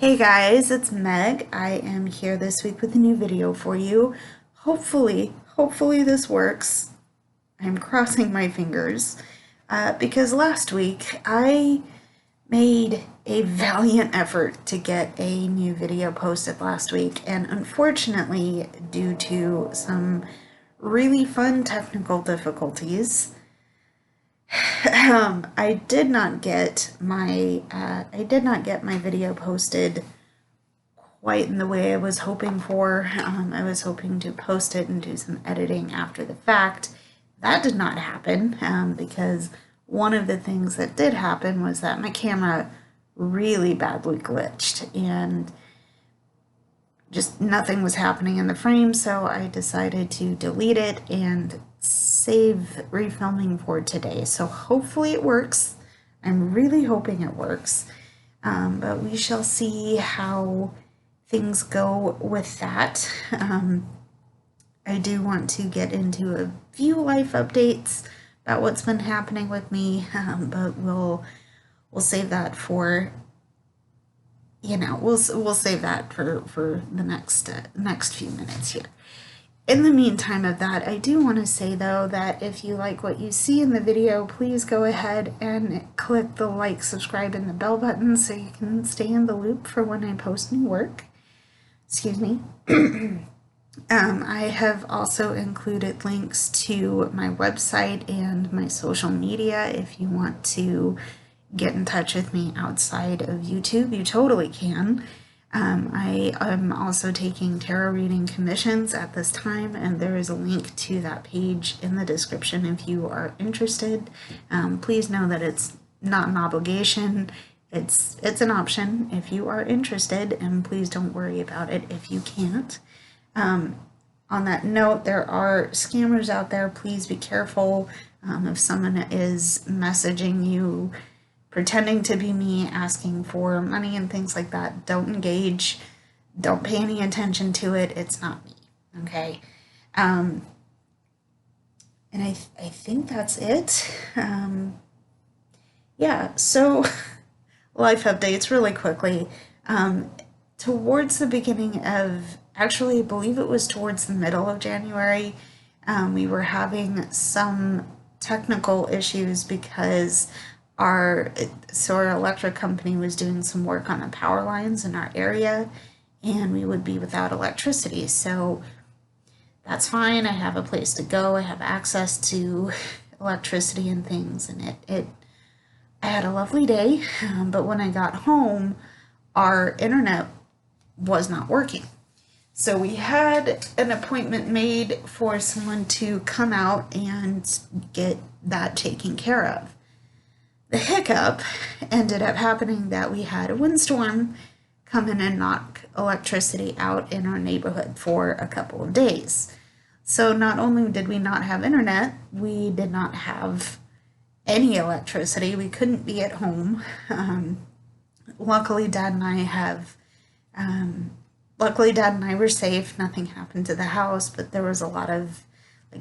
Hey guys, it's Meg. I am here this week with a new video for you. Hopefully this works. I'm crossing my fingers because last week I made a valiant effort to get a new video posted last week, and unfortunately, due to some really fun technical difficulties, I did not get my video posted quite in the way I was hoping for. I was hoping to post it and do some editing after the fact. That did not happen because one of the things that did happen was that my camera really badly glitched and just nothing was happening in the frame, so I decided to delete it and save refilming for today. So hopefully it works. I'm really hoping it works, but we shall see how things go with that. I do want to get into a few life updates about what's been happening with me, but we'll save that for, we'll save that for the next few minutes here. In the meantime of that, I do want to say though that if you like what you see in the video, please go ahead and click the like, subscribe, and the bell button so you can stay in the loop for when I post new work. Excuse me. I have also included links to my website and my social media. If you want to get in touch with me outside of YouTube, you totally can. I am also taking tarot reading commissions at this time, and there is a link to that page in the description if you are interested. Please know that it's not an obligation. It's an option if you are interested, and please don't worry about it if you can't. On that note, there are scammers out there. Please be careful. If someone is messaging you pretending to be me, asking for money and things like that, don't engage. Don't pay any attention to it. It's not me, okay? And I think that's it. Yeah, so life updates really quickly. Towards the beginning of, actually, I believe it was towards the middle of January, we were having some technical issues because our electric company was doing some work on the power lines in our area, and we would be without electricity. So that's fine. I have a place to go. I have access to electricity and things, and I had a lovely day. But when I got home, our internet was not working. So we had an appointment made for someone to come out and get that taken care of. The hiccup ended up happening that we had a windstorm come in and knock electricity out in our neighborhood for a couple of days. So not only did we not have internet, we did not have any electricity. We couldn't be at home. Luckily, Dad and I were safe. Nothing happened to the house, but there was a lot of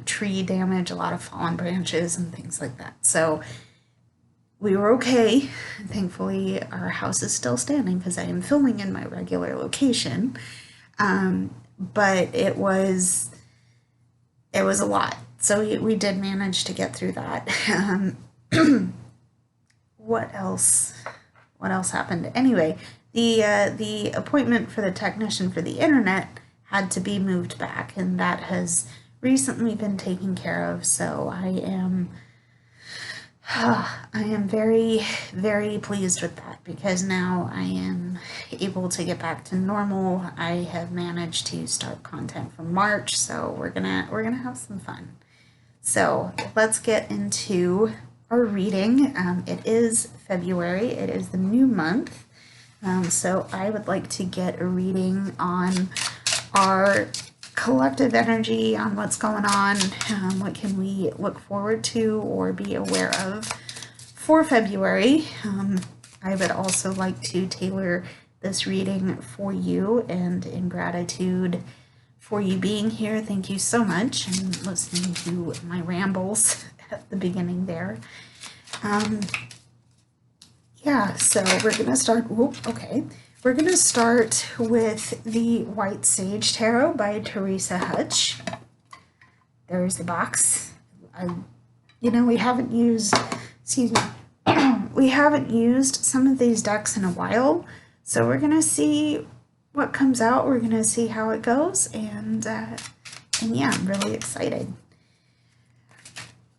tree damage, a lot of fallen branches and things like that. So we were okay. Thankfully, our house is still standing because I am filming in my regular location. But it was a lot. So we did manage to get through that. What else happened? Anyway, the appointment for the technician for the internet had to be moved back, and that has recently been taken care of. So I am very, very pleased with that because now I am able to get back to normal. I have managed to start content for March, so we're gonna have some fun. So let's get into our reading. It is February. It is the new month. So I would like to get a reading on our collective energy, on what's going on, what can we look forward to or be aware of for February. I would also like to tailor this reading for you, and in gratitude for you being here, thank you so much, and listening to my rambles at the beginning there. Yeah, so we're gonna start, okay, We're going to start with the White Sage Tarot by Teresa Hutch. There's the box. We haven't used, excuse me, we haven't used some of these decks in a while, so we're going to see what comes out. We're going to see how it goes, and yeah, I'm really excited.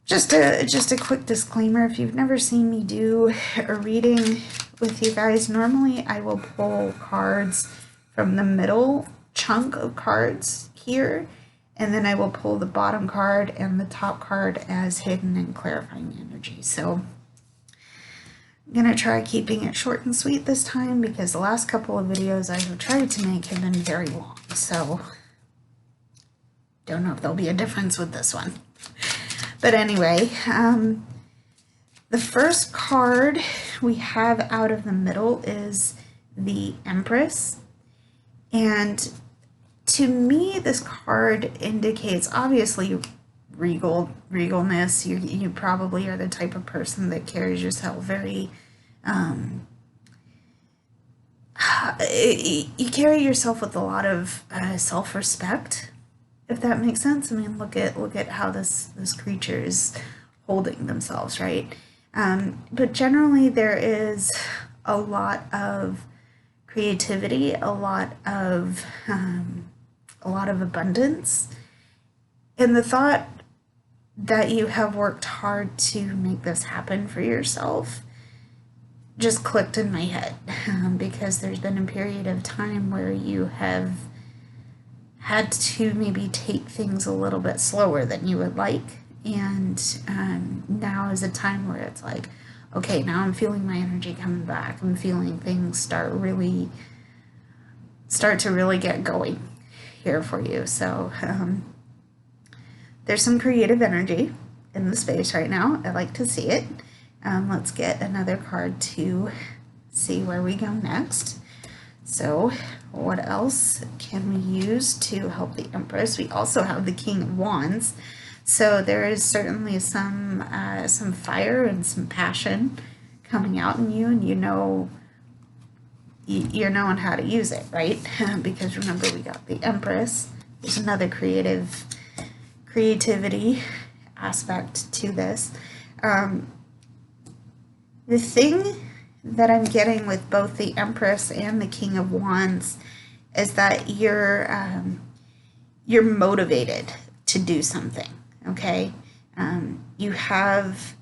Just a quick disclaimer, if you've never seen me do a reading with you guys, normally I will pull cards from the middle chunk of cards here, and then I will pull the bottom card and the top card as hidden and clarifying energy. So I'm going to try keeping it short and sweet this time, because the last couple of videos I have tried to make have been very long, so don't know if there'll be a difference with this one. But anyway, the first card we have out of the middle is the Empress. And to me, this card indicates, obviously, regalness. You probably are the type of person that carries yourself very, you carry yourself with a lot of self-respect, if that makes sense. I mean, look at how this creature is holding themselves, right? But generally there is a lot of creativity, a lot of abundance, and the thought that you have worked hard to make this happen for yourself just clicked in my head, because there's been a period of time where you have had to maybe take things a little bit slower than you would like, and now is a time where it's like, okay, now I'm feeling my energy coming back. I'm feeling things start to really get going here for you. So there's some creative energy in the space right now. I like to see it. Let's get another card to see where we go next. So what else can we use to help the Empress? We also have the King of Wands. So there is certainly some fire and some passion coming out in you, and you're knowing how to use it, right? Because remember, we got the Empress. There's another creativity aspect to this. The thing that I'm getting with both the Empress and the King of Wands is that you're motivated to do something, okay? You have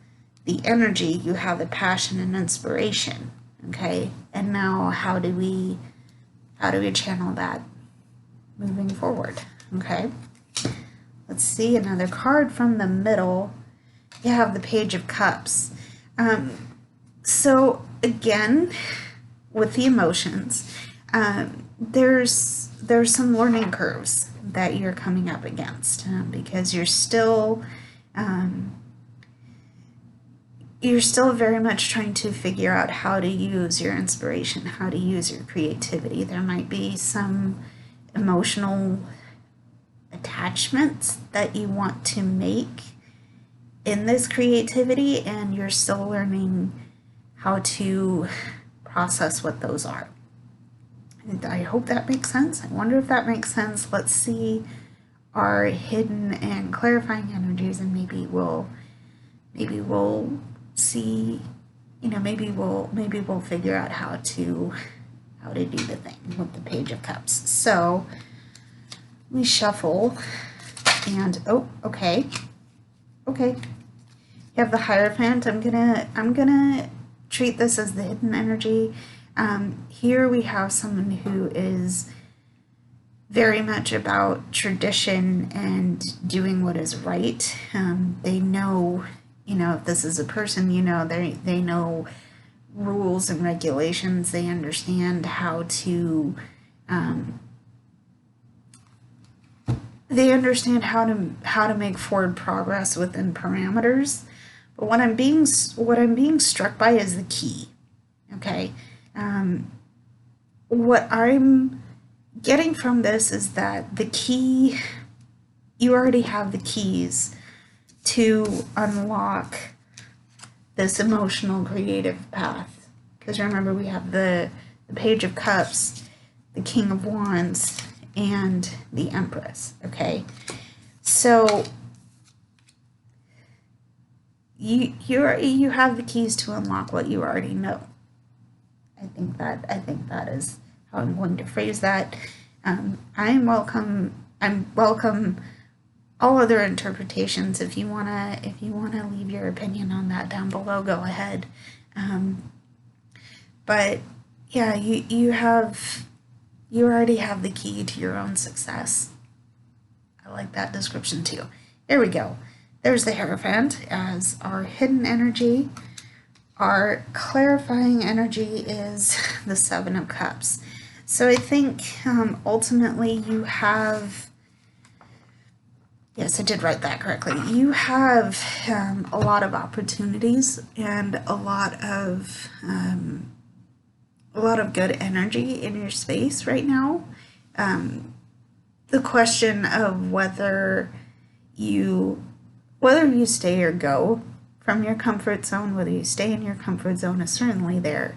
the energy, you have the passion and inspiration, okay? And now how do we channel that moving forward, okay? Let's see, another card from the middle. You have the Page of Cups. So again, with the emotions, there's some learning curves that you're coming up against, because you're still very much trying to figure out how to use your inspiration, how to use your creativity. There might be some emotional attachments that you want to make in this creativity, and you're still learning how to process what those are. And I hope that makes sense. I wonder if that makes sense. Let's see our hidden and clarifying energies, and maybe we'll see, maybe we'll figure out how to do the thing with the Page of Cups. So we shuffle, and okay. You have the Hierophant. I'm gonna treat this as the hidden energy. Here we have someone who is very much about tradition and doing what is right. They know, if this is a person, they know rules and regulations. They understand how to make forward progress within parameters. But what I'm being struck by is the key. Okay, what I'm getting from this is that the key, you already have the keys to unlock this emotional creative path. Because remember, we have the the Page of Cups, the King of Wands, and the Empress, okay? So you have the keys to unlock what you already know. I think that is how I'm going to phrase that. I'm welcome all other interpretations. If you wanna leave your opinion on that down below, go ahead. But yeah, you already have the key to your own success. I like that description too. There we go. There's the Hierophant as our hidden energy. Our clarifying energy is the Seven of Cups. So I think ultimately you have, yes, I did write that correctly. You have a lot of opportunities and a lot of good energy in your space right now. The question of whether you stay or go from your comfort zone, whether you stay in your comfort zone is certainly there.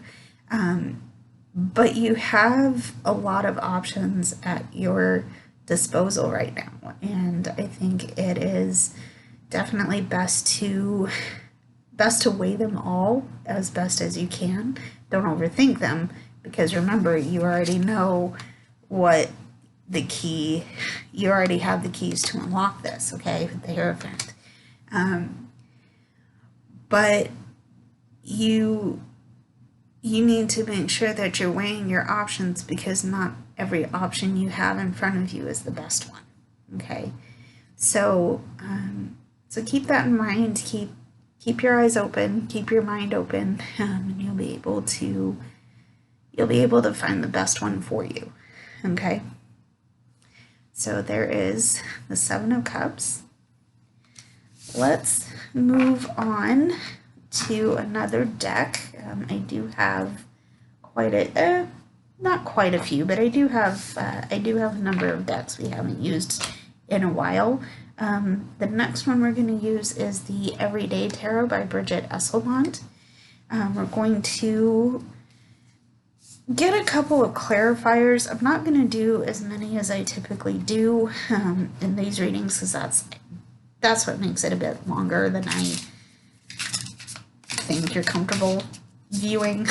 But you have a lot of options at your disposal right now. And I think it is definitely best to weigh them all as best as you can. Don't overthink them, because remember, you already know what you already have the keys to unlock this, okay, with the Hierophant. But you need to make sure that you're weighing your options, because not every option you have in front of you is the best one, okay? So keep that in mind. Keep your eyes open, keep your mind open, and you'll be able to find the best one for you, okay? So there is the Seven of Cups. Let's move on to another deck. I do have not quite a few, but I do have a number of decks we haven't used in a while. The next one we're going to use is the Everyday Tarot by Bridget Esselmont. We're going to get a couple of clarifiers. I'm not going to do as many as I typically do in these readings, because that's what makes it a bit longer than I think you're comfortable viewing.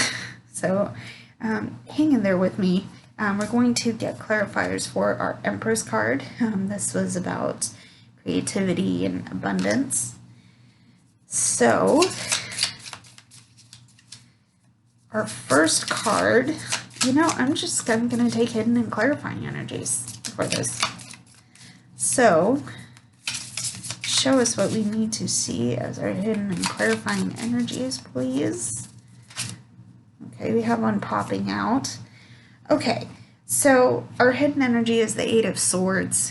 So hang in there with me. We're going to get clarifiers for our Empress card. This was about creativity and abundance. So our first card, I'm going to take hidden and clarifying energies for this. So show us what we need to see as our hidden and clarifying energies, please. Okay, we have one popping out. Okay, so our hidden energy is the Eight of Swords.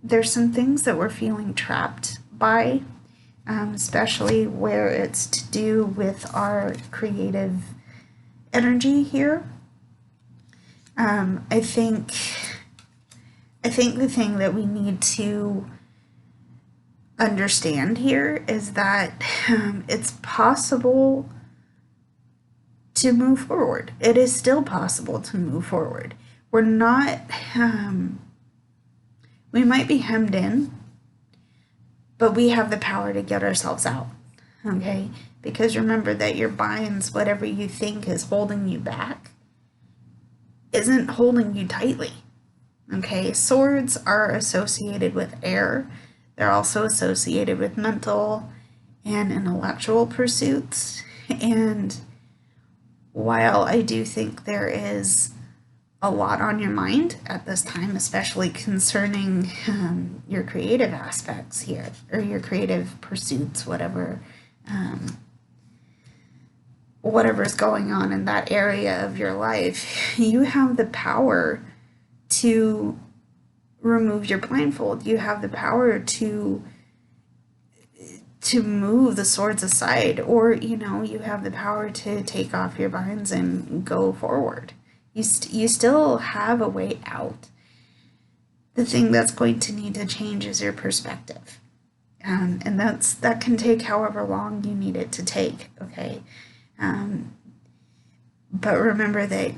There's some things that we're feeling trapped by, especially where it's to do with our creative energy here. I think the thing that we need to understand here is that it's possible to move forward. It is still possible to move forward. We're not, we might be hemmed in, but we have the power to get ourselves out, okay? Because remember that your binds, whatever you think is holding you back, isn't holding you tightly, okay? Swords are associated with air. They're also associated with mental and intellectual pursuits. And while I do think there is a lot on your mind at this time, especially concerning your creative aspects here, or your creative pursuits, whatever's going on in that area of your life, you have the power to remove your blindfold. You have the power to move the swords aside, or you have the power to take off your binds and go forward. You still have a way out. The thing that's going to need to change is your perspective, and that can take however long you need it to take, okay? But remember that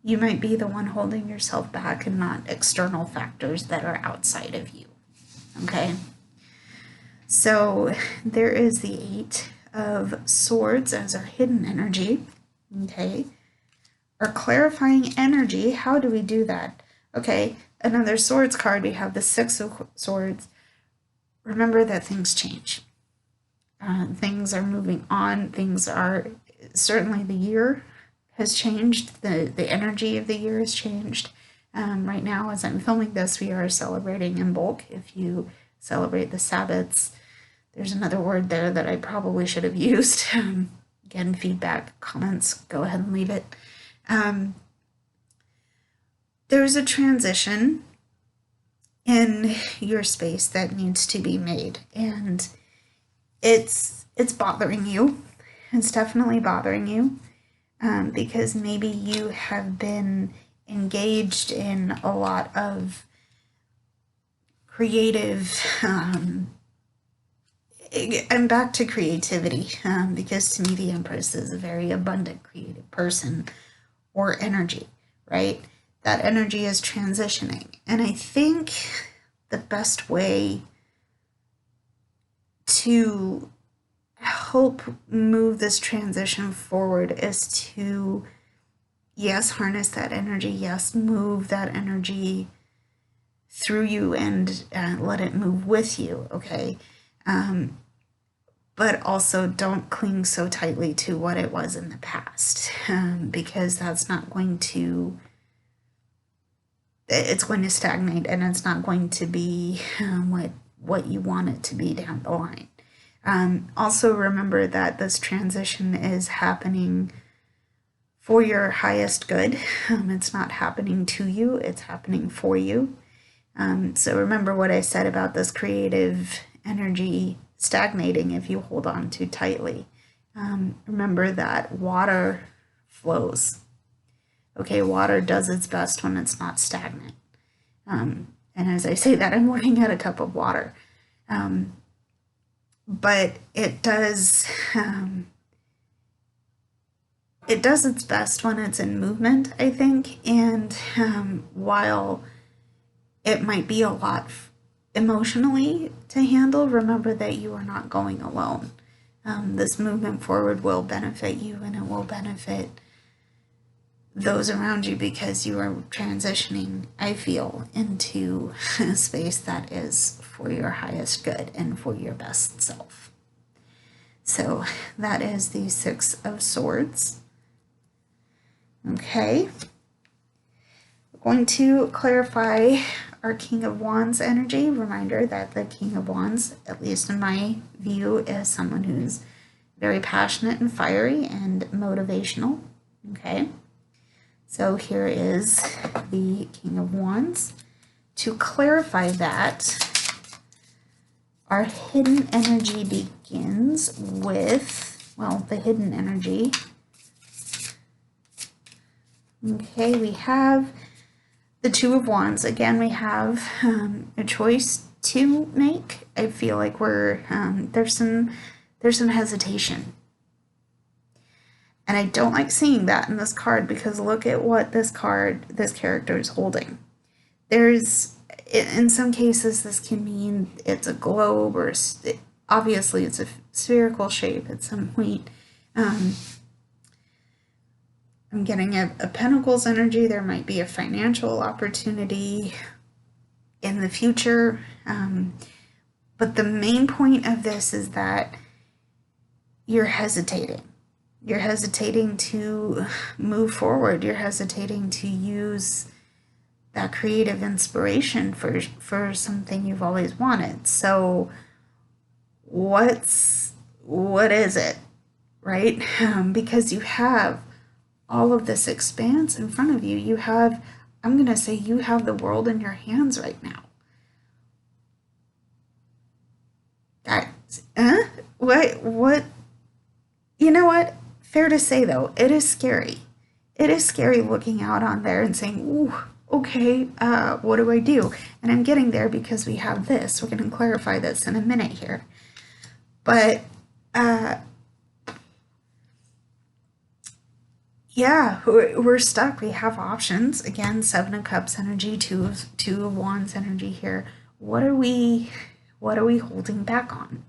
you might be the one holding yourself back and not external factors that are outside of you. Okay? So there is the Eight of Swords as our hidden energy. Okay? Our clarifying energy, how do we do that? Okay, another Swords card, we have the Six of Swords. Remember that things change. Things are moving on. Things are, certainly the year has changed. The energy of the year has changed. Right now, as I'm filming this, we are celebrating in bulk. If you celebrate the Sabbats, there's another word there that I probably should have used. Again, feedback, comments, go ahead and leave it. There's a transition in your space that needs to be made, and it's bothering you. It's definitely bothering you, because maybe you have been engaged in a lot of creative, I'm back to creativity, because to me the Empress is a very abundant creative person or energy, right? That energy is transitioning. And I think the best way to help move this transition forward is to, yes, harness that energy, yes, move that energy through you and let it move with you, okay? But also don't cling so tightly to what it was in the past, because that's not going to, it's going to stagnate, and it's not going to be what you want it to be down the line. Also remember that this transition is happening for your highest good. It's not happening to you, it's happening for you. So remember what I said about this creative energy stagnating if you hold on too tightly. Remember that water flows. Okay, water does its best when it's not stagnant. And as I say that, I'm looking at a cup of water. But it does its best when it's in movement, I think. And while it might be a lot emotionally to handle, remember that you are not going alone. This movement forward will benefit you, and it will benefit those around you, because you are transitioning, I feel, into a space that is for your highest good and for your best self. So that is the Six of Swords. Okay. We're going to clarify our King of Wands energy. Reminder that the King of Wands, at least in my view, is someone who's very passionate and fiery and motivational. Okay. So here is the King of Wands. To clarify that, our hidden energy begins with, well, the hidden energy. Okay, we have the Two of Wands. Again, we have a choice to make. I feel like we're there's some hesitation. And I don't like seeing that in this card, because look at what this character is holding. There's, in some cases, this can mean it's a globe, or obviously it's a spherical shape at some point. I'm getting a Pentacles energy. There might be a financial opportunity in the future. But the main point of this is that you're hesitating. You're hesitating to move forward. You're hesitating to use that creative inspiration for something you've always wanted. So what is it, right? Because you have all of this expanse in front of you. You have, I'm going to say, you have the world in your hands right now. What? You know what? Fair to say, though, it is scary. It is scary looking out on there and saying, ooh, okay, what do I do? And I'm getting there because we have this. We're going to clarify this in a minute here. But Yeah, we're stuck. We have options. Again, Seven of Cups energy, two of Wands energy here. What are we holding back on?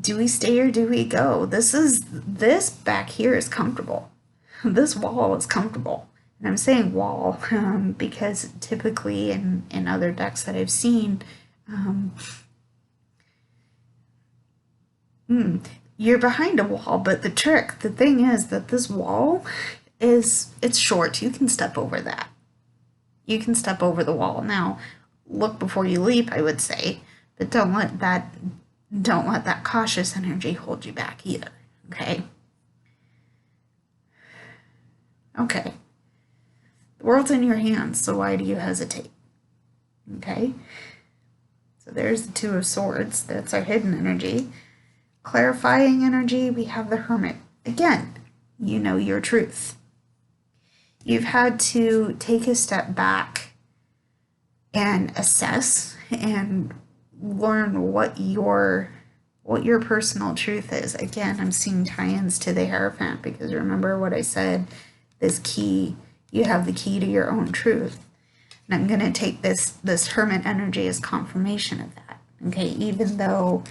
Do we stay or do we go? This back here is comfortable. This wall is comfortable. And I'm saying wall because typically in other decks that I've seen, you're behind a wall, but the thing is that this wall it's short. You can step over that. You can step over the wall. Now, look before you leap, I would say, but don't let that cautious energy hold you back either. Okay? Okay. The world's in your hands, so why do you hesitate? Okay? So there's the Two of Swords. That's our hidden energy. Clarifying energy, we have the Hermit. Again, you know your truth. You've had to take a step back and assess and learn what your personal truth is. Again, I'm seeing tie-ins to the Hierophant because remember what I said, this key, you have the key to your own truth. And I'm going to take this Hermit energy as confirmation of that. Okay, even though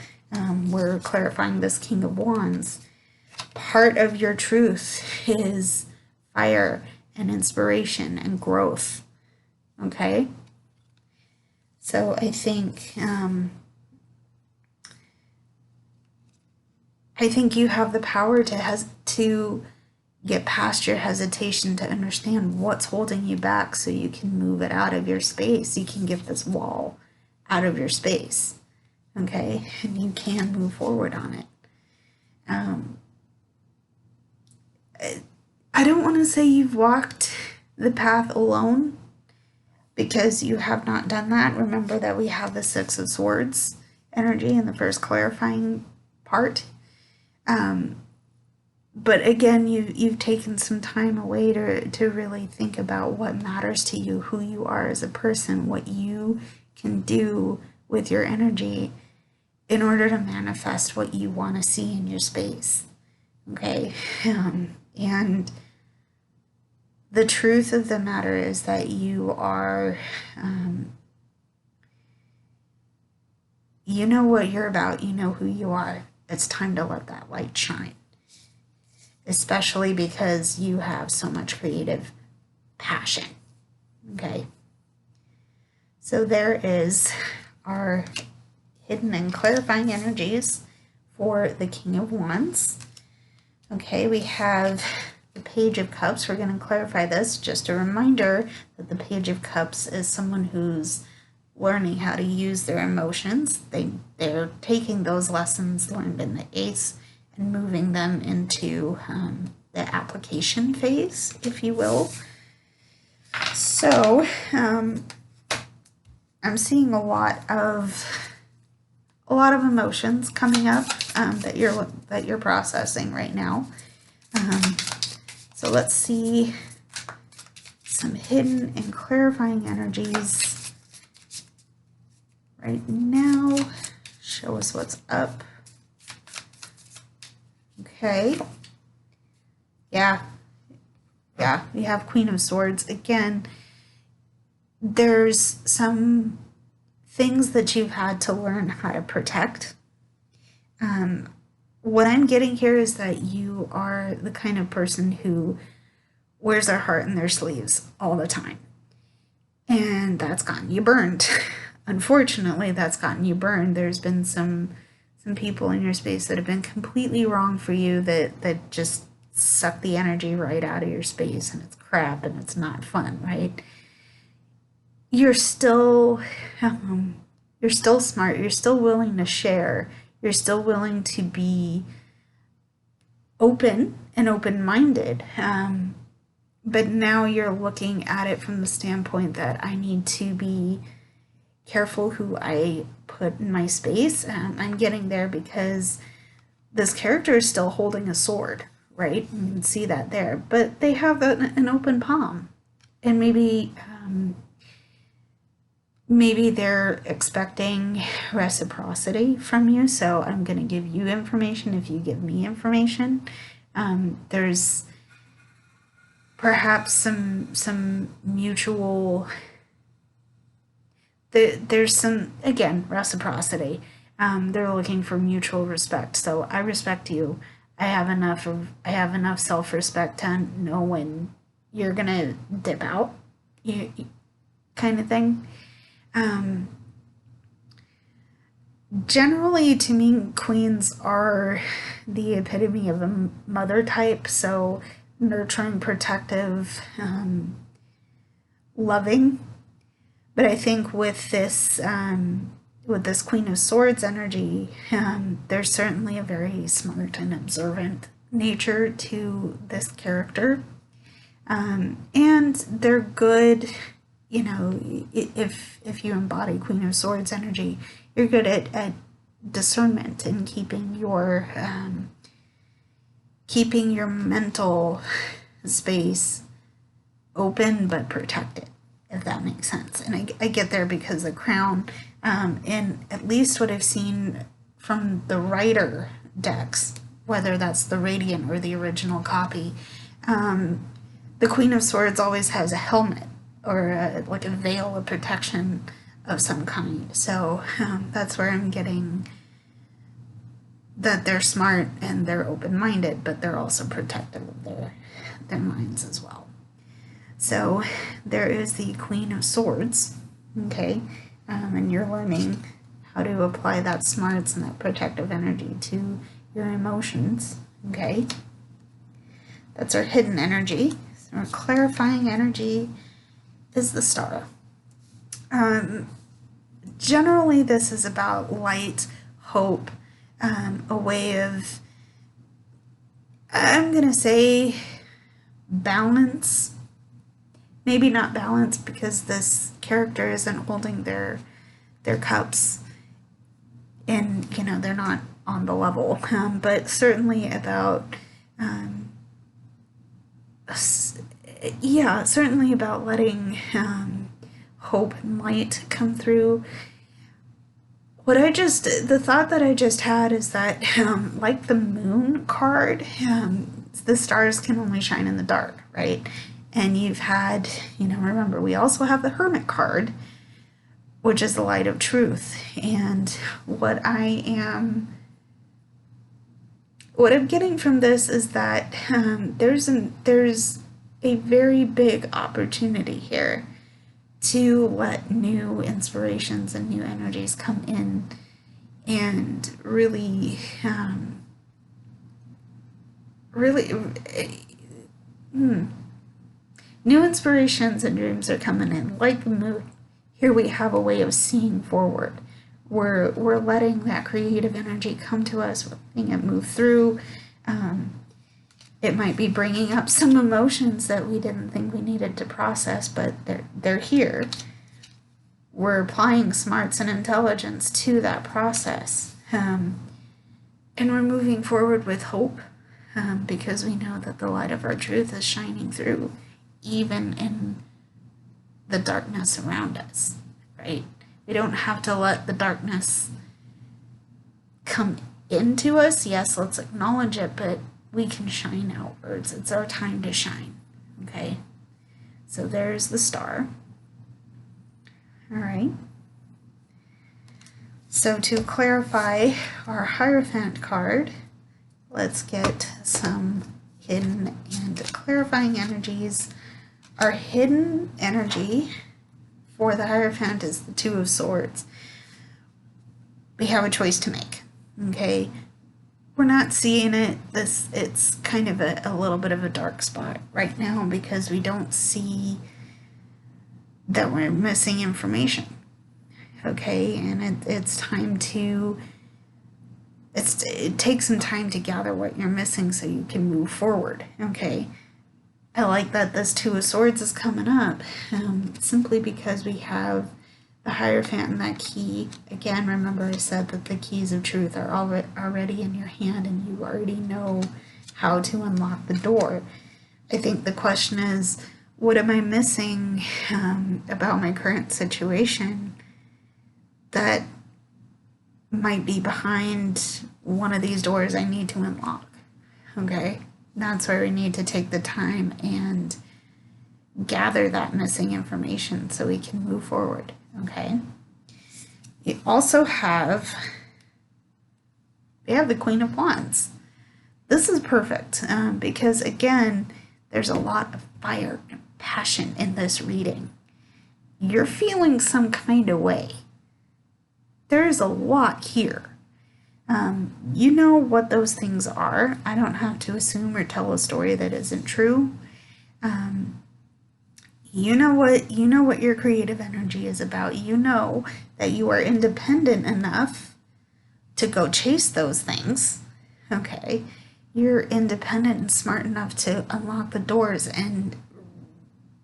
we're clarifying this King of Wands, part of your truth is fire and inspiration and growth. Okay? So I think you have the power to get past your hesitation, to understand what's holding you back so you can move it out of your space. You can get this wall out of your space. Okay? And you can move forward on it. I don't want to say you've walked the path alone, because you have not done that. Remember that we have the Six of Swords energy in the first clarifying part. But again, you've taken some time away to really think about what matters to you, who you are as a person, what you can do with your energy in order to manifest what you want to see in your space. Okay? And the truth of the matter is that you are, you know what you're about, you know who you are. It's time to let that light shine. Especially because you have so much creative passion. Okay? So there is our hidden and clarifying energies for the King of Wands. Okay, we have the Page of Cups. We're going to clarify this. Just a reminder that the Page of Cups is someone who's learning how to use their emotions. They're taking those lessons learned in the Ace and moving them into the application phase, if you will. So I'm seeing a lot of emotions coming up that you're processing right now. So let's see some hidden and clarifying energies right now. Show us what's up. Okay. Yeah, we have Queen of Swords. Again, there's some things that you've had to learn how to protect. What I'm getting here is that you are the kind of person who wears their heart in their sleeves all the time. And that's gotten you burned. Unfortunately, that's gotten you burned. There's been some people in your space that have been completely wrong for you that just suck the energy right out of your space, and it's crap and it's not fun, right? You're still smart. You're still willing to share. You're still willing to be open and open-minded. But now you're looking at it from the standpoint that I need to be careful who I put in my space. I'm getting there because this character is still holding a sword, right? You can see that there. But they have an open palm. And maybe they're expecting reciprocity from you, so I'm going to give you information if you give me information. There's perhaps some mutual, there's some, again, reciprocity. They're looking for mutual respect. So I respect you. I have enough self-respect to know when you're gonna dip out, kind of thing. Generally, to me, queens are the epitome of a mother type. So nurturing, protective, loving. But I think with this Queen of Swords energy, there's certainly a very smart and observant nature to this character. And they're good, you know, if you embody Queen of Swords energy, you're good at discernment and keeping your mental space open but protected, if that makes sense. And I get there because the crown, and at least what I've seen from the Rider decks, whether that's the Radiant or the original copy, the Queen of Swords always has a helmet or like a veil of protection of some kind. So that's where I'm getting that they're smart and they're open-minded, but they're also protective of their minds as well. So there is the Queen of Swords, okay, and you're learning how to apply that smarts and that protective energy to your emotions, okay. That's our hidden energy. So our clarifying energy is the Star. Generally, this is about light, hope, a way of, I'm going to say, balance. Maybe not balance because this character isn't holding their cups and, you know, they're not on the level, but certainly about, certainly about letting hope and light come through. The thought that I just had is that, like the Moon card, the stars can only shine in the dark, right? And you've had, you know, remember, we also have the Hermit card, which is the light of truth. And what I'm getting from this is that there's a very big opportunity here to let new inspirations and new energies come in and really, new inspirations and dreams are coming in. Like the Moon, here we have a way of seeing forward. We're letting that creative energy come to us. We're letting it move through. It might be bringing up some emotions that we didn't think we needed to process, but they're here. We're applying smarts and intelligence to that process. And we're moving forward with hope, because we know that the light of our truth is shining through, even in the darkness around us, right? We don't have to let the darkness come into us. Yes, let's acknowledge it, but we can shine outwards. It's our time to shine, okay? So there's the Star. All right. So to clarify our Hierophant card, let's get some hidden and clarifying energies. Our hidden energy for the Hierophant is the Two of Swords. We have a choice to make, okay? We're not seeing it. It's kind of a little bit of a dark spot right now because we don't see that we're missing information, okay? And it's time to, it takes some time to gather what you're missing so you can move forward, okay? I like that this Two of Swords is coming up, simply because we have the Hierophant and that key. Again, remember I said that the keys of truth are already in your hand and you already know how to unlock the door. I think the question is, what am I missing about my current situation that might be behind one of these doors I need to unlock, okay? That's where we need to take the time and gather that missing information so we can move forward, okay? We also have the Queen of Wands. This is perfect because, again, there's a lot of fire and passion in this reading. You're feeling some kind of way. There's a lot here. You know what those things are. I don't have to assume or tell a story that isn't true. You know what your creative energy is about. You know that you are independent enough to go chase those things. Okay. You're independent and smart enough to unlock the doors and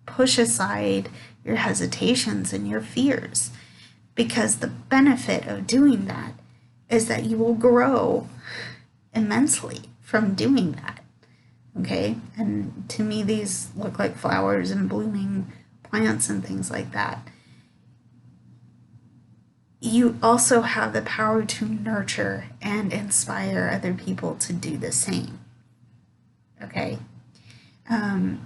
push aside your hesitations and your fears, because the benefit of doing that is that you will grow immensely from doing that. Okay, and to me these look like flowers and blooming plants and things like that. You also have the power to nurture and inspire other people to do the same. Okay, I'm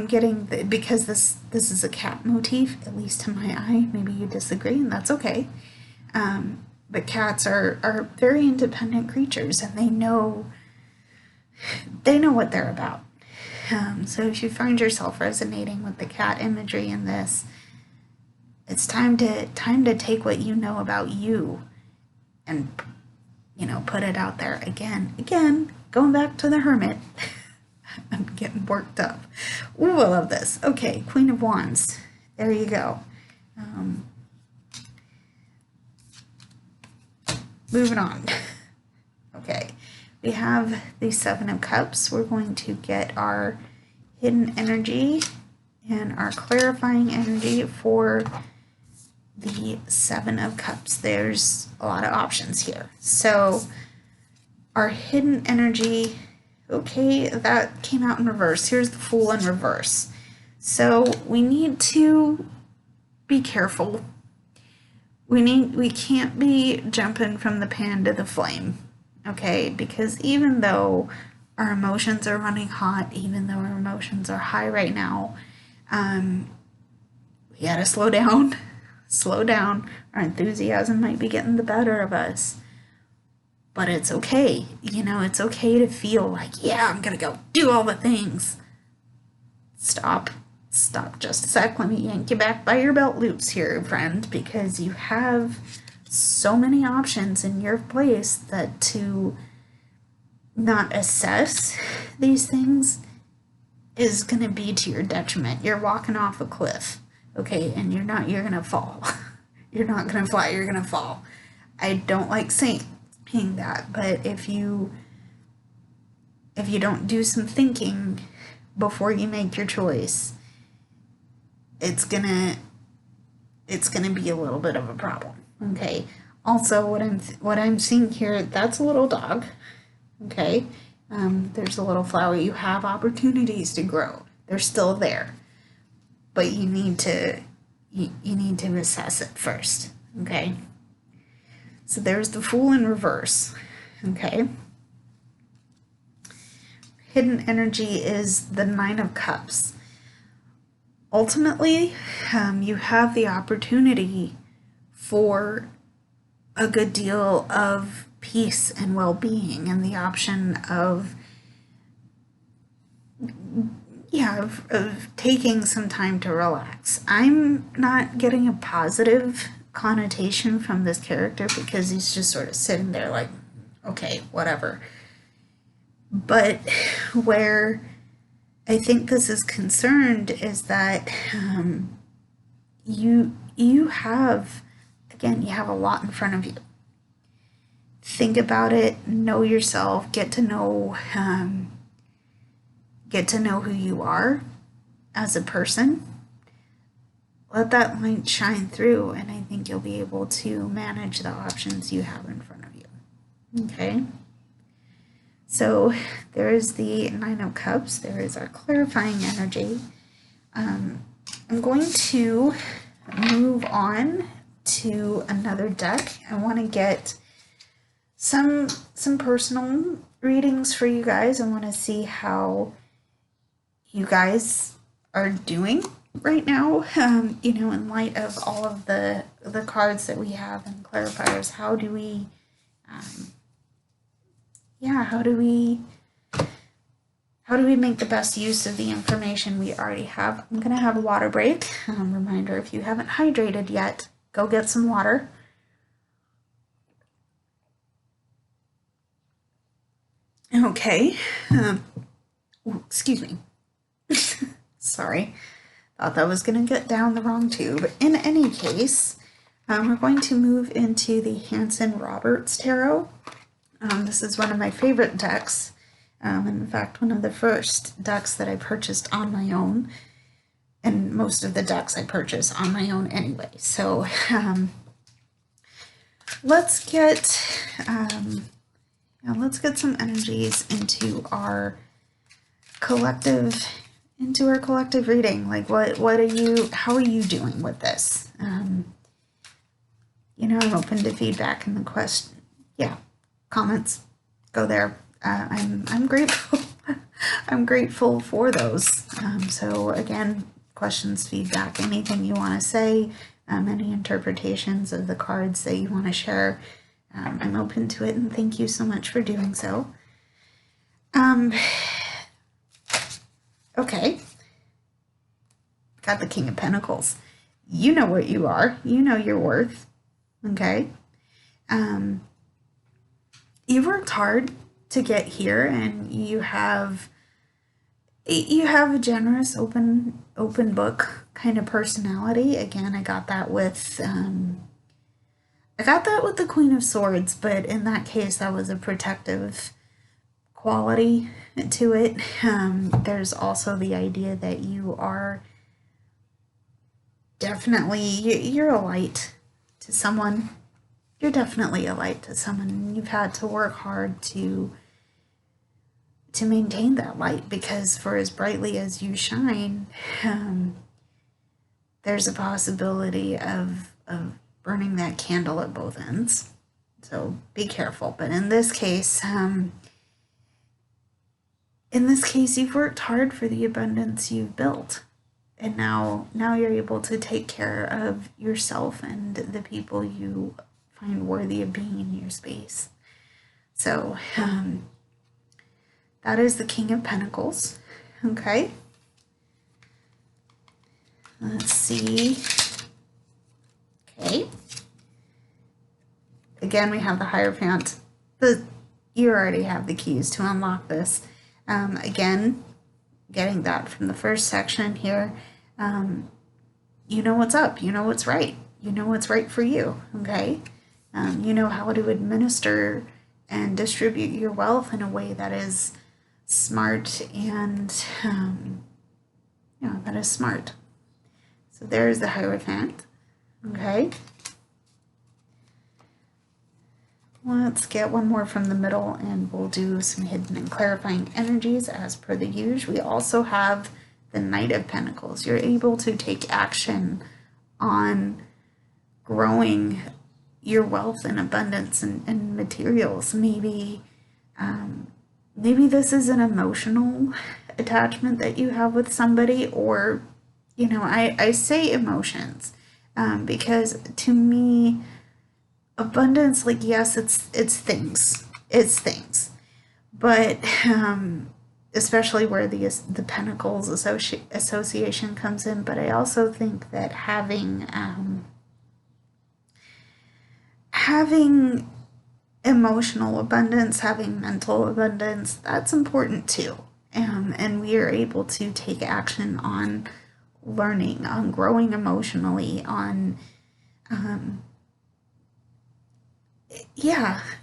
getting because this is a cat motif, at least to my eye. Maybe you disagree, and that's okay. But cats are very independent creatures, and they know what they're about. So if you find yourself resonating with the cat imagery in this, it's time to take what you know about you and put it out there. Again, going back to the Hermit. I'm getting worked up. Ooh, I love this. Okay, Queen of Wands. There you go. Moving on. Okay, we have the Seven of Cups. We're going to get our hidden energy and our clarifying energy for the Seven of Cups. There's a lot of options here. So our hidden energy, okay, that came out in reverse. Here's the Fool in reverse. So we need to be careful. We can't be jumping from the pan to the flame, okay? Because even though our emotions are running hot, even though our emotions are high right now, we gotta slow down. Slow down. Our enthusiasm might be getting the better of us. But it's okay. It's okay to feel like, yeah, I'm gonna go do all the things. Stop just a sec. Let me yank you back by your belt loops here, friend, because you have so many options in your place that to not assess these things is gonna be to your detriment. You're walking off a cliff, okay, and you're gonna fall. You're not gonna fly, you're gonna fall. I don't like saying that, but if you don't do some thinking before you make your choice, it's gonna be a little bit of a problem. Okay. Also, what I'm seeing here, that's a little dog. Okay. There's a little flower. You have opportunities to grow. They're still there, but you need to assess it first. Okay. So there's the Fool in reverse, okay? Hidden energy is the Nine of Cups. Ultimately, you have the opportunity for a good deal of peace and well-being, and the option of taking some time to relax. I'm not getting a positive connotation from this character because he's just sort of sitting there like, okay, whatever. But where I think this is concerned is that you have a lot in front of you. Think about it, know yourself, get to know who you are as a person. Let that light shine through, and I think you'll be able to manage the options you have in front of you. Okay? So there is the Nine of Cups. There is our clarifying energy. I'm going to move on to another deck. I want to get some personal readings for you guys. I want to see how you guys are doing right now, you know, in light of all of the cards that we have and clarifiers. How do we, how do we make the best use of the information we already have? I'm going to have a water break. Reminder, if you haven't hydrated yet, go get some water. Okay. Excuse me. Sorry. Thought that was going to get down the wrong tube. In any case, we're going to move into the Hanson Roberts Tarot. This is one of my favorite decks. In fact, one of the first decks that I purchased on my own. And most of the decks I purchase on my own anyway. So let's get some energies into our collective reading. Like, how are you doing with this? You know, I'm open to feedback and comments. Go there. I'm grateful. I'm grateful for those. So again, questions, feedback, anything you want to say, any interpretations of the cards that you want to share, I'm open to it, and thank you so much for doing so. Okay. Got the King of Pentacles. You know what you are. You know your worth. Okay. You worked hard to get here, and you have a generous, open book kind of personality. Again, I got that with the Queen of Swords, but in that case, that was a protective quality to it. There's also the idea that you are definitely, you're a light to someone. You're definitely a light to someone. You've had to work hard to maintain that light, because for as brightly as you shine, there's a possibility of burning that candle at both ends. So be careful. But in this case, you've worked hard for the abundance you've built. And now you're able to take care of yourself and the people you find worthy of being in your space. So that is the King of Pentacles. Okay. Let's see. Okay. Again, we have the Hierophant. You already have the keys to unlock this. Again, getting that from the first section here. You know what's up. You know what's right. You know what's right for you. Okay. You know how to administer and distribute your wealth in a way that is smart and, that is smart. So there's the Hierophant. Okay. Let's get one more from the middle, and we'll do some hidden and clarifying energies as per the usual. We also have the Knight of Pentacles. You're able to take action on growing your wealth and abundance and materials. Maybe this is an emotional attachment that you have with somebody, or, I say emotions because to me, abundance, like, yes, it's things, but especially where the Pentacles association comes in. But I also think that having emotional abundance, having mental abundance, that's important too. And we are able to take action on learning, on growing emotionally, on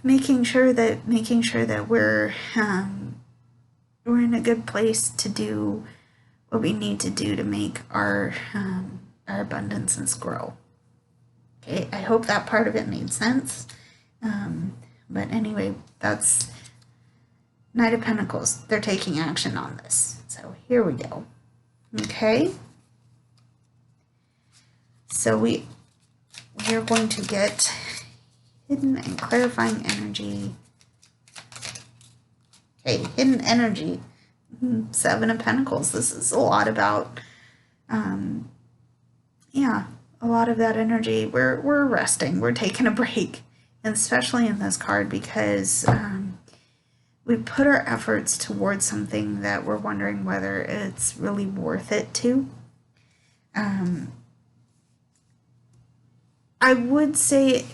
making sure that we're in a good place to do what we need to do to make our abundances grow. Okay, I hope that part of it made sense. But anyway, that's Knight of Pentacles. They're taking action on this. So here we go. Okay. So we are going to get Hidden and clarifying energy. Okay, hidden energy. Seven of Pentacles. This is a lot about, yeah, a lot of that energy. We're resting. We're taking a break, and especially in this card because we put our efforts towards something that we're wondering whether it's really worth it to. I would say,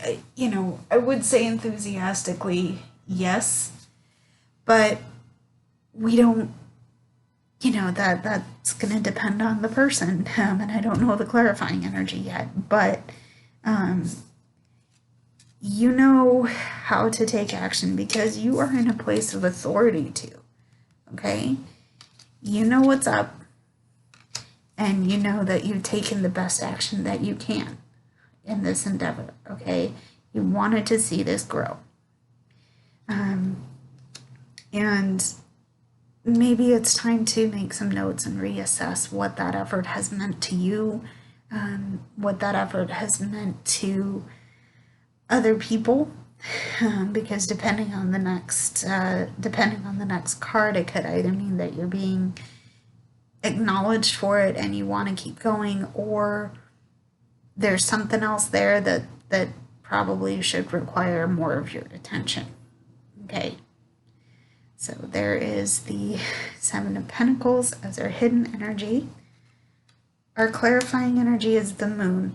I would say enthusiastically yes, but we don't, that's going to depend on the person, and I don't know the clarifying energy yet, but you know how to take action because you are in a place of authority too, okay? You know what's up, and you know that you've taken the best action that you can in this endeavor, okay? You wanted to see this grow. And maybe it's time to make some notes and reassess what that effort has meant to you, what that effort has meant to other people, because depending on the next card, it could either mean that you're being acknowledged for it and you want to keep going, or there's something else there that probably should require more of your attention. Okay, so there is the Seven of Pentacles as our hidden energy. Our clarifying energy is the Moon.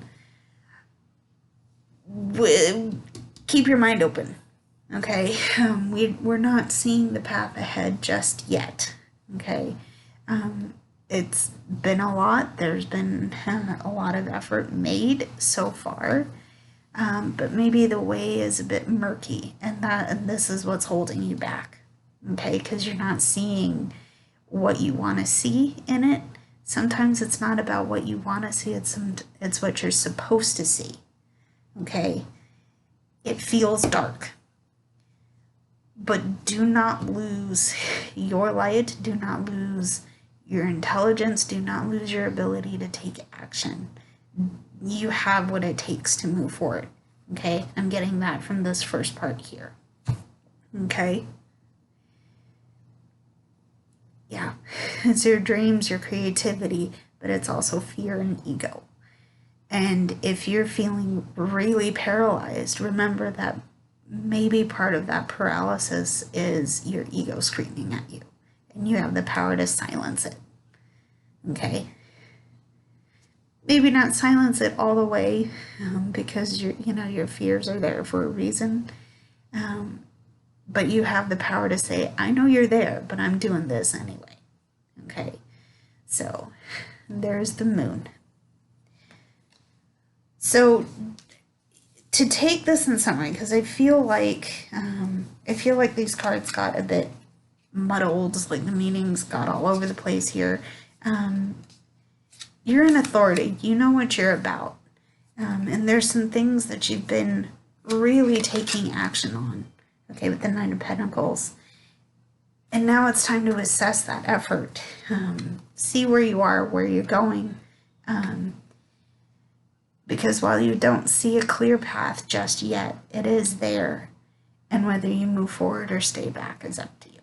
Keep your mind open, okay? We're not seeing the path ahead just yet, okay? It's been a lot. There's been a lot of effort made so far, but maybe the way is a bit murky, and this is what's holding you back, okay? Because you're not seeing what you want to see in it. Sometimes it's not about what you want to see, it's what you're supposed to see, okay? It feels dark, but do not lose your light, do not lose your intelligence, do not lose your ability to take action. You have what it takes to move forward, okay? I'm getting that from this first part here, okay? Yeah, it's your dreams, your creativity, but it's also fear and ego. And if you're feeling really paralyzed, remember that maybe part of that paralysis is your ego screaming at you. And you have the power to silence it, okay? Maybe not silence it all the way, because your fears are there for a reason. But you have the power to say, I know you're there, but I'm doing this anyway, okay? So there's the Moon. So to take this in summary, because I feel like these cards got a bit muddled, like the meanings got all over the place here. You're an authority. You know what you're about. And there's some things that you've been really taking action on, okay, with the Knight of Pentacles. And now it's time to assess that effort. See where you are, where you're going. Because while you don't see a clear path just yet, it is there. And whether you move forward or stay back is up to you.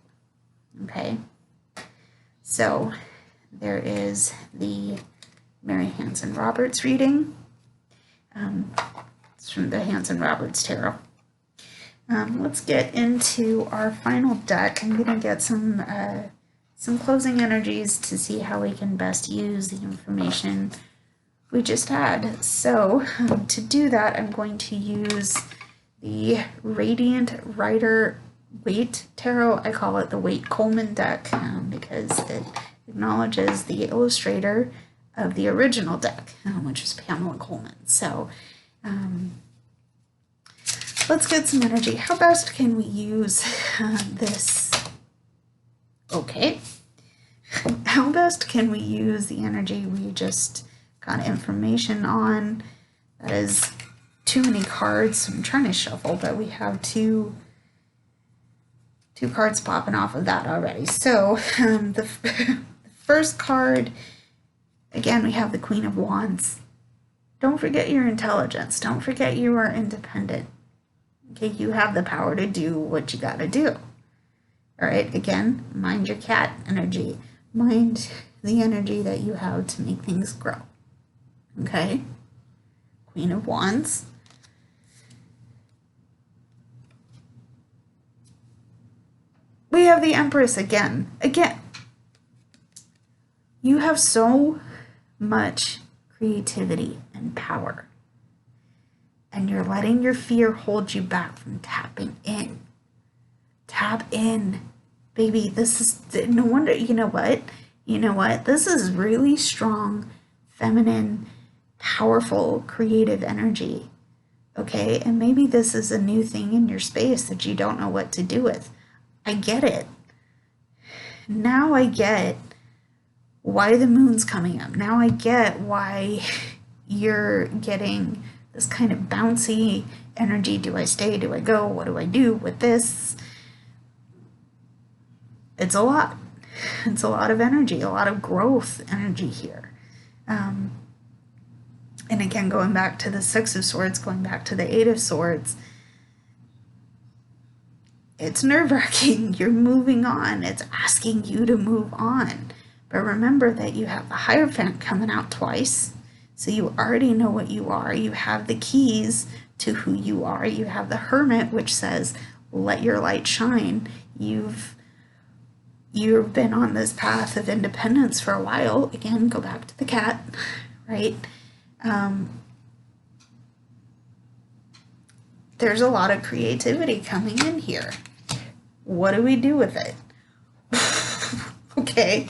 Okay? So there is the Mary Hanson Roberts reading. It's from the Hanson Roberts Tarot. Let's get into our final deck. I'm going to get some closing energies to see how we can best use the information we just had. So to do that, I'm going to use the Radiant Rider-Waite Tarot. I call it the Waite-Coleman deck because it acknowledges the illustrator of the original deck, which is Pamela Coleman. So let's get some energy. How best can we use this? Okay. How best can we use the energy we just got information on? That is too many cards. I'm trying to shuffle, but we have two cards popping off of that already. So the first card, again, we have the Queen of Wands. Don't forget your intelligence. Don't forget you are independent. Okay, you have the power to do what you gotta do. All right, again, mind your cat energy. Mind the energy that you have to make things grow. Okay? Queen of Wands. We have the Empress again. Again, you have so much creativity and power. And you're letting your fear hold you back from tapping in. Tap in. Baby, this is, no wonder, you know what? You know what? This is really strong, feminine, powerful, creative energy. Okay? And maybe this is a new thing in your space that you don't know what to do with. I get it. Now I get why the moon's coming up. Now I get why you're getting this kind of bouncy energy. Do I stay? Do I go? What do I do with this? It's a lot. It's a lot of energy, a lot of growth energy here. And again, going back to the Six of Swords, going back to the Eight of Swords, it's nerve-wracking. You're moving on. It's asking you to move on. But remember that you have the Hierophant coming out twice. So you already know what you are. You have the keys to who you are. You have the Hermit, which says, let your light shine. You've been on this path of independence for a while. Again, go back to the cat, right? There's a lot of creativity coming in here. What do we do with it? Okay.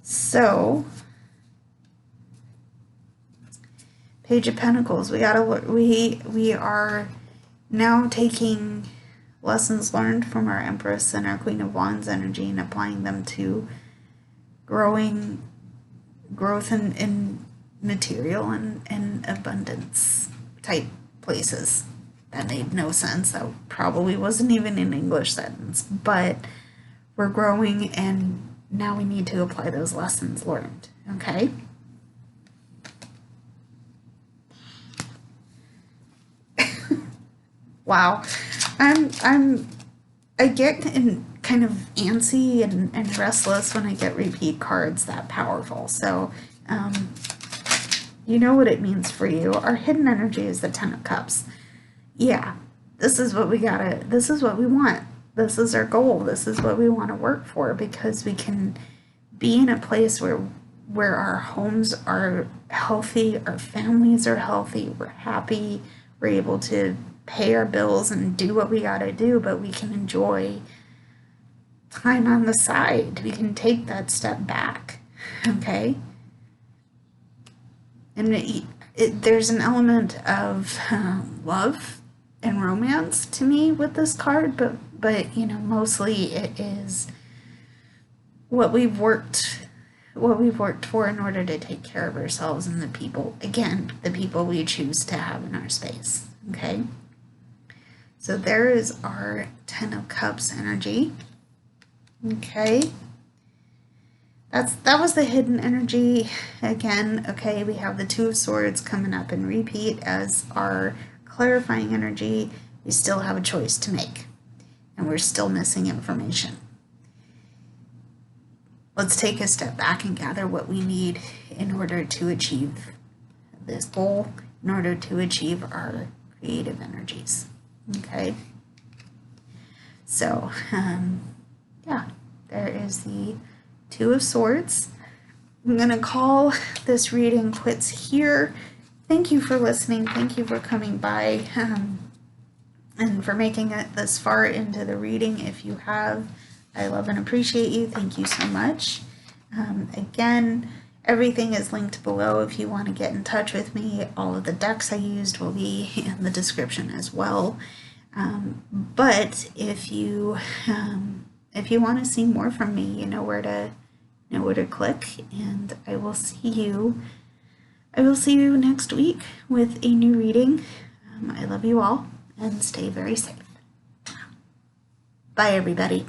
So, Page of Pentacles. We are now taking lessons learned from our Empress and our Queen of Wands energy and applying them to growth in material and abundance type places. That made no sense. That probably wasn't even an English sentence, but we're growing and now we need to apply those lessons learned, okay? Wow. I get kind of antsy and restless when I get repeat cards that powerful. So, you know what it means for you. Our hidden energy is the Ten of Cups. Yeah, this is what we want. This is our goal. This is what we want to work for, because we can be in a place where our homes are healthy, our families are healthy, we're happy, we're able to pay our bills and do what we gotta do, but we can enjoy time on the side. We can take that step back, okay? And there's an element of love and romance to me with this card, but you know, mostly it is what we've worked for in order to take care of ourselves and the people we choose to have in our space. Okay, so there is our Ten of Cups energy. Okay, that was the hidden energy again. Okay, we have the Two of Swords coming up in repeat as our clarifying energy. We still have a choice to make, and we're still missing information. Let's take a step back and gather what we need in order to achieve this goal, in order to achieve our creative energies. Okay, so yeah, there is the Two of Swords. I'm going to call this reading quits here. Thank you for listening. Thank you for coming by and for making it this far into the reading. If you have, I love and appreciate you. Thank you so much. Again, everything is linked below if you want to get in touch with me. All of the decks I used will be in the description as well. But if you want to see more from me, you know where to click, and I will see you next week with a new reading. I love you all, and stay very safe. Bye, everybody.